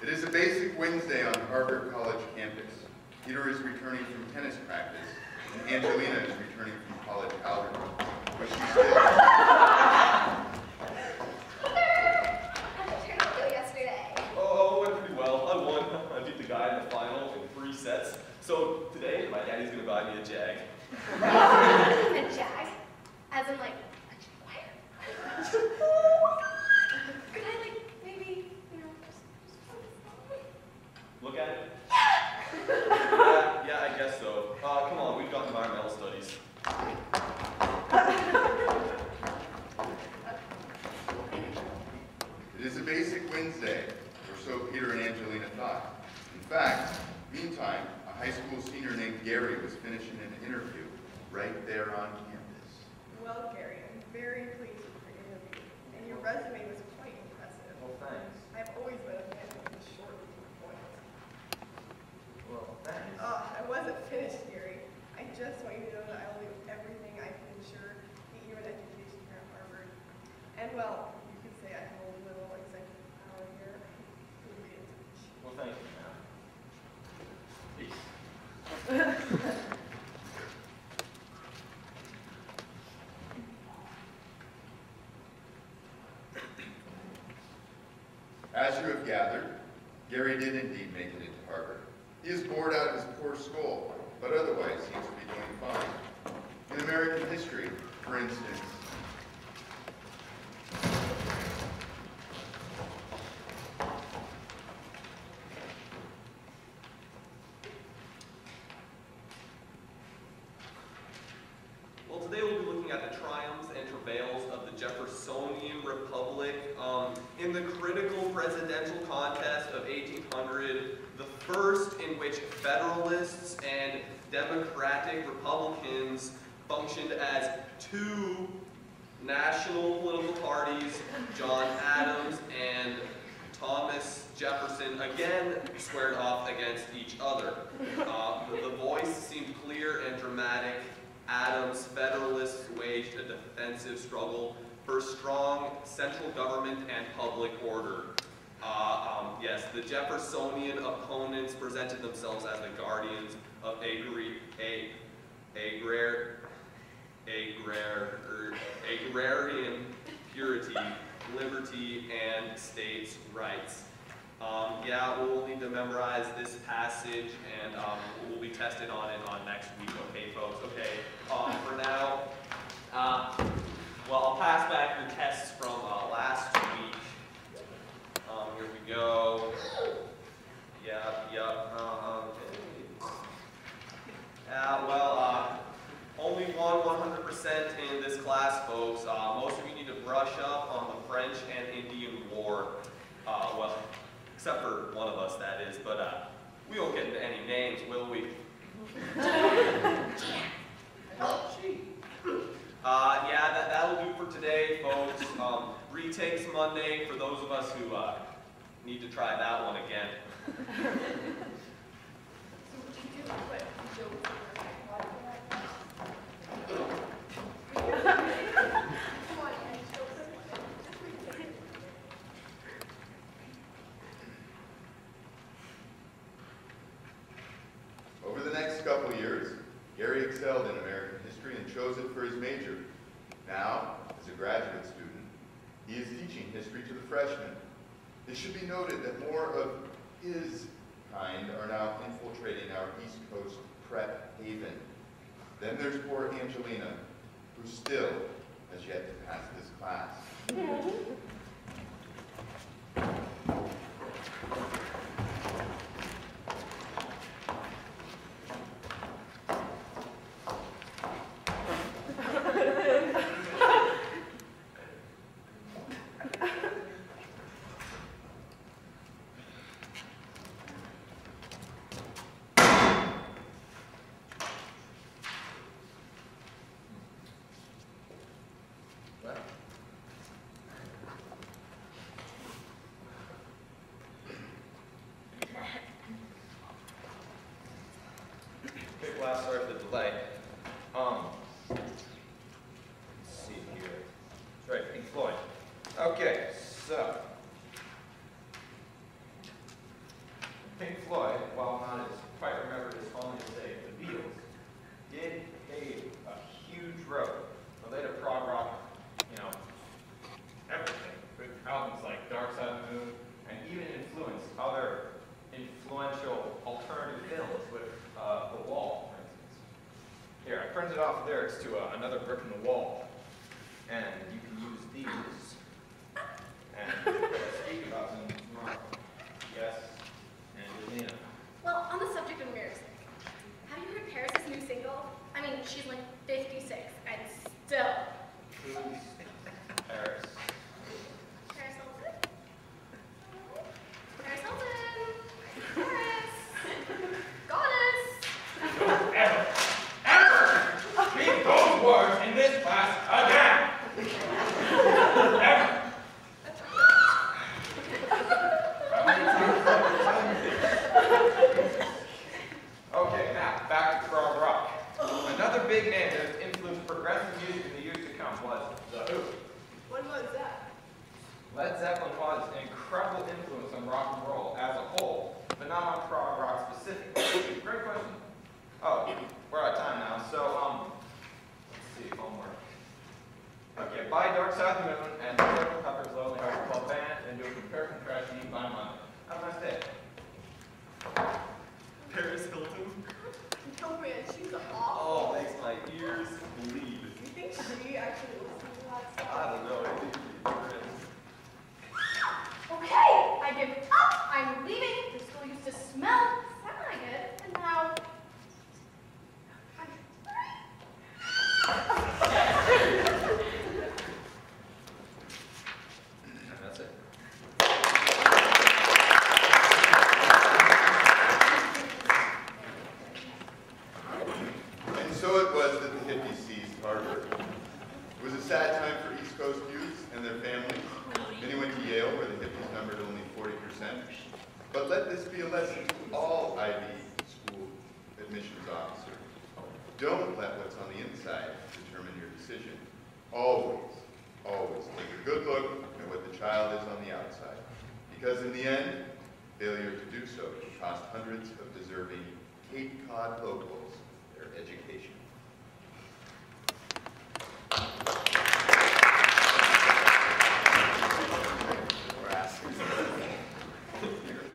It is a basic Wednesday on Harvard College campus. Peter is returning from tennis practice, and Angelina is returning from college algebra. But she's still... How'd the tournament go yesterday? Oh, it went pretty well. I won. I beat the guy in the final in 3 sets. So today, my daddy's gonna buy me a Jag. A Jag? As in, like, a Jaguar? Could I, like, maybe, you know, just Look at it. Yeah, I guess so. Come on, we've got environmental studies. It is a basic Wednesday, or so Peter and Angelina thought. In fact, meantime, a high school senior named Gary was finishing an interview right there on campus. Well, Gary, I'm very pleased with your interview, and your resume was quite impressive. Well, thanks. I've always been a fan of the short to the point. Well, thanks. I wasn't finished, Gary. I just want you to know that I will do everything I can ensure get you an education here at Harvard. And well, you could say I have a little executive power here. Well, thank you, man. Peace. As you have gathered, Gary did indeed make it into Harvard. He is bored out of his poor skull, but otherwise seems to be doing fine. In American history, for instance, Well, today we'll be looking at the triumphs and travails of the Jeffersonian Republic in the critical presidential contest of 1800, the first in which Federalists and Democratic Republicans functioned as 2 national political parties, John Adams and Thomas Jefferson, again squared off against each other. The voice seemed clear and dramatic. Adams' Federalists waged a defensive struggle for strong central government and public order. Yes, the Jeffersonian opponents presented themselves as the guardians of agrarian purity, liberty, and states' rights. Yeah, we'll need to memorize this passage, and we'll be tested on it on next week, okay, folks? Okay, for now, well, I'll pass back the tests from last week. Here we go. Yep. Well, only won 100% in this class, folks. Most of you need to brush up on the French and Indian War. Well, except for one of us, that is. But we won't get into any names, will we? Yeah, that'll do for today, folks. Retakes Monday for those of us who need to try that one again. So would you do what Joe was over the next couple of years, Gary excelled in American history and chose it for his major. Now, as a graduate student, he is teaching history to the freshmen. It should be noted that more of his kind are now infiltrating our East Coast prep haven. Then there's poor Angelina, who still has yet to pass this class. Pink Floyd, while not as quite remembered as fondly as say the Beatles, did pave a huge road related to prog rock, everything. With albums like Dark Side of the Moon, and even influenced other influential alternative films with The Wall, for instance. Here, I printed off lyrics to Another Brick in the Wall, and you can use these and speak about them tomorrow. Yes, Angelina. Well, on the subject of music, have you heard Paris' new single? I mean, she's like 56 and still. Who's Paris? Paris Hilton? Paris Hilton! Paris! Goddess! Don't ever speak those words in this class again! Ever! Okay, now, back to prog rock. Another big name that has influenced progressive music in the years to come was The Who. When was that? Led Zeppelin was an incredible influence on rock and roll as a whole, but not on prog rock specifically. Great question. Oh, we're out of time now, so, let's see, one more. Okay, buy Dark Side of the Moon and the Purple Pepper's Lonely Hearts Club Band, and do a compare contrast sheet by month. Have a nice day. Paris Hilton. No, man, she's Oh, awful. makes my ears bleed. Do you think she actually listens to that stuff? I don't know. I think she's Okay, I give up. I'm leaving. The school used to smell semi-good, and now I'm And that's it. And so it was that the hippies seized Harvard. It was a sad time for East Coast youths and their families. Many went to Yale, where the hippies numbered only 40%. But let this be a lesson to all Ivy school admissions officers. Don't let what's on the inside determine your decision. Always, always take a good look at what the child is on the outside. Because in the end, failure to do so can cost hundreds of deserving Cape Cod locals their education.